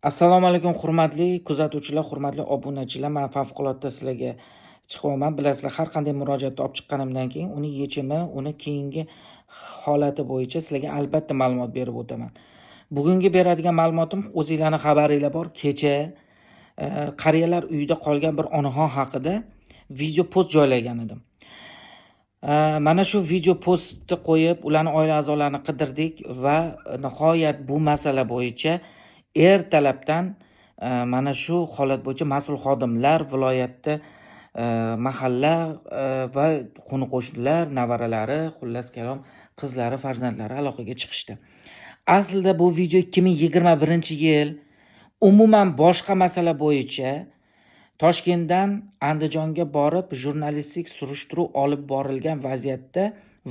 Assalomu alaykum hurmatli kuzatuvchilar, hurmatli obunachilar. Men favqulodda sizlarga chiqyapman. Bilasizlar, har qanday murojaatni olib chiqqanimdan keyin uni yechimi, uni keyingi holati bo'yicha sizlarga albatta ma'lumot berib o'taman. Bugungi beradigan ma'lumotim o'zingizlarning xabaringlar bor. Kecha qariyalar uyida qolgan bir onaxon haqida video post joylagan edim. Mana shu video postni qo'yib, ularning oila a'zolarini qidirdik va nihoyat bu masala bo'yicha ertalabdan mana shu holat bo'yicha mas'ul xodimlar viloyatda mahalla va qo'ni-qo'shnilar, nevaralari, xullas kalom qizlari, farzandlari aloqaga chiqishdi. Aslida bu video 2021-yil umuman boshqa masala bo'yicha Toshkentdan Andijonga borib jurnalistik surishtiruv olib borilgan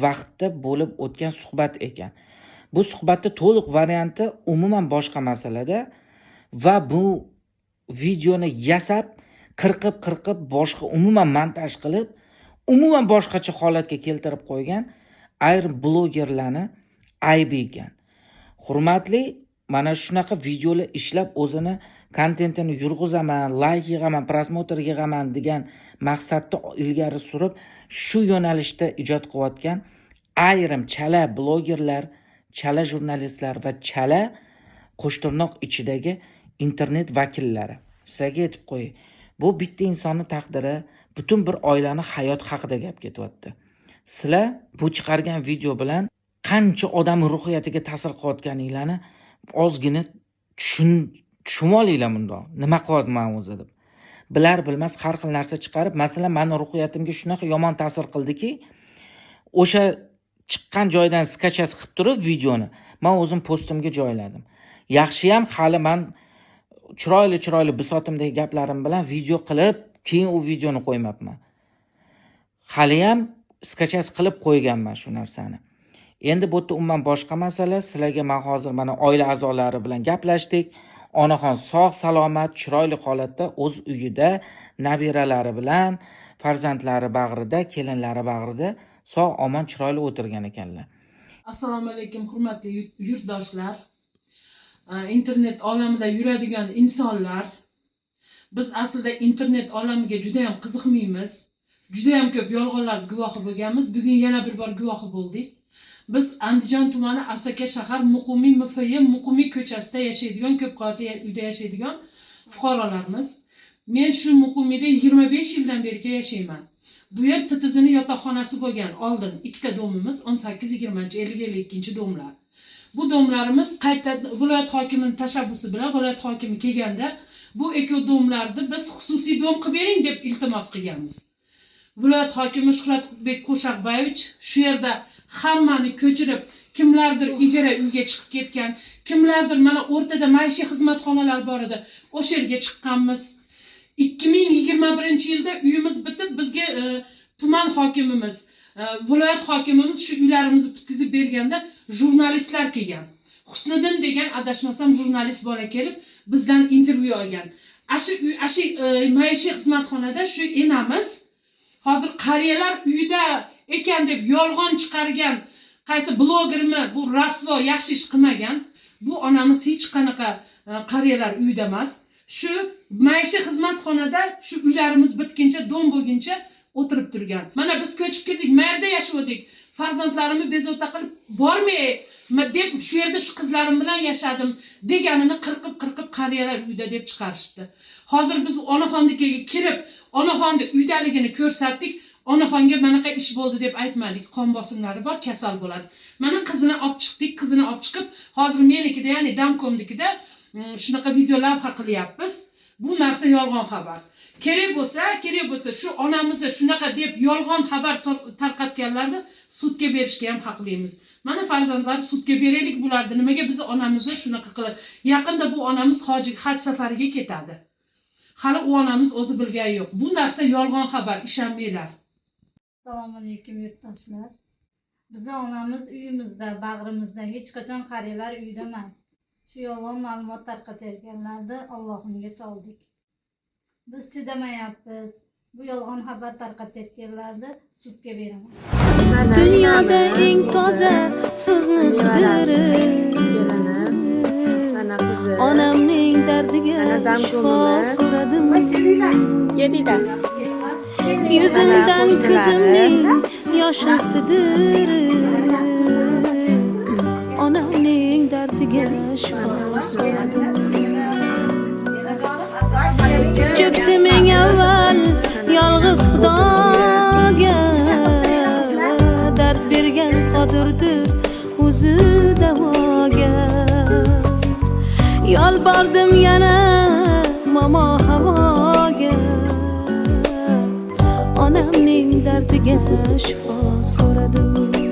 vaqtda bo'lib o'tgan suhbat ekan. Bu suhbatning to'liq varianti umuman boshqa masalada va bu videoni yasab, qirqib boshqa umuman montaj qilib, umuman boshqacha holatga keltirib qo'ygan ayrim blogerlarni aybi ekan. Hurmatli, mana shunaqa videolar ishlab o'zini kontentini yurg'izaman, like yig'aman, prosmotr yig'aman degan maqsadni ilgari surib, shu yo'nalishda ijod qilayotgan ayrim chala blogerlar, chala jurnalistlar va chala qo'shtirnoq ichidagi internet vakillari. Sizlarga aytib qo'yay, bu bitta insonning taqdiri, butun bir oilani hayot haqida gap ketyapti. Sizlar bu chiqargan video bilan qancha odam ruhiyatiga ta'sir qilayotganinglarni ozgina tushunolinglar bundoq. Nima qilyapman o'zi deb. Bilar bilmas har xil narsa chiqarib, masalan, meni ruhiyatimga shunaqa yomon ta'sir qildiki, o'sha chiqqan joydan skachas qilib turib videoni men o'zim postimga joyladim. Yaxshiyam hali men chiroyli bisotimdagi gaplarim bilan video qilib, keyin u videoni qo'ymabman. Haliyam skachas qilib qo'yganman shu narsani. Endi bu yerda umuman boshqa masala. Sizlarga men hozir mana oila a'zolari bilan gaplashdik. Onaxon sog' salomat, chiroyli holatda o'z uyida, nabiralari bilan, farzandlari bag'rida, kelinlari bag'rida sog' omon chiroyli o'tirgan ekanlar. Assalomu alaykum hurmatli yurtdoshlar. Internet olamida yuradigan insonlar. Biz aslida internet olamiga juda ham qiziqmaymiz. Juda ham ko'p yolg'onlar guvohi bo'lganmiz. Bugun yana bir bor guvohi bo'ldik. Biz Andijon tumani Asaka shahar Muqimiy ko'chasida yashaydigan, ko'p qavatli uyda yashaydigan fuqarolarmiz. Men shu Muqimiyda 25 yildan beri yashayman. Bu yer TTZning yotoqxonasi bo'lgan. Oldin ikkita domimiz 18-20-50-52 domlar. Bu domlarimiz qayta viloyat hokimining tashabbusi bilan viloyat hokimi kelganda bu ikki domlarni biz xususiy dom qilib bering deb iltimos qilganmiz. Viloyat hokimi Shuhratbek Qo'shaqboyevich shu yerda hammani ko'chirib, kimlardir ijara uyga chiqib ketgan, kimlardir mana o'rtada maishiy xizmatxonalar bor edi, o'sha yerga chiqqanmiz. 2021-yilda uyimiz bitib, bizga tuman hokimimiz, viloyat hokimimiz shu uylarimizni bitkazib berganda jurnalistlar kelgan. Husniddin degan adashmasam jurnalist bola kelib bizdan intervyu olgan. Shu maishiy xizmatxonada shu enamiz hozir qariyalar uyida ekan deb yolg'on chiqargan qaysi blogermi bu rasvo yaxshi ish qilmagan. Bu onamiz hech qanaqa qariyalar uyida emas. Shu maishiy xizmatxonada shu uylarimiz bitguncha, dom bo'lguncha o'tirib turgan. Mana biz ko'chib keldik, mayerda yashadik. Farzandlarimni bezovta qilib bormay deb shu yerda shu qizlarim bilan yashadim deganini qirqib qariyalar uyda deb chiqarishdi. Hozir biz onaxonnikiga kirib, onaxonni uydaligini ko'rsatdik. Onaxonga manaqa ish bo'ldi deb aytmadik. Qon bosimlari bor, kasal bo'ladi. Mana qizini olib chiqdik, qizini olib chiqib, hozir menikida, ya'ni Damkomnikida shunaqa videolavha qilyapmiz. Bu narsa yolg'on xabar. Kerak bo'lsa shu onamizni shunaqa deb yolg'on xabar tarqatganlarni sudga berishga ham haqlimiz. Mana farzandlari sudga beraylik bularni. Nimaga biz onamizni shunaqa qilib? Yaqinda bu onamiz haj safariga ketadi. Hali u onamiz o'zi bilgani yo'q. Bu narsa yolg'on xabar, ishonmanglar. Assalomu alaykum yurtdoshlar. Bizning onamiz uyimizda, bag'rimizda, hech qachon qariyalar uyida emas. Shu yolg'on ma'lumot tarqatayotganlarni Allohimga soldik. Biz chidamayapmiz. Bu yolg'on xabar tarqatayotganlarni sudga beraman. Dunyoda eng toza so'zni qidirib, onamning dardiga Anadam shifo ko'mimi? so'radim. Kelinglar. Yuzimdan Ana, ko'zimning yoshi sidir. Onamning dardiga shifo so'radim. Tiz cho'kdim eng avval yolg'iz Xudoga. Dard bergan qodirdir o'zi davoga. Yolbordim yana momo havoga. Onamning dardiga shifo so'radim.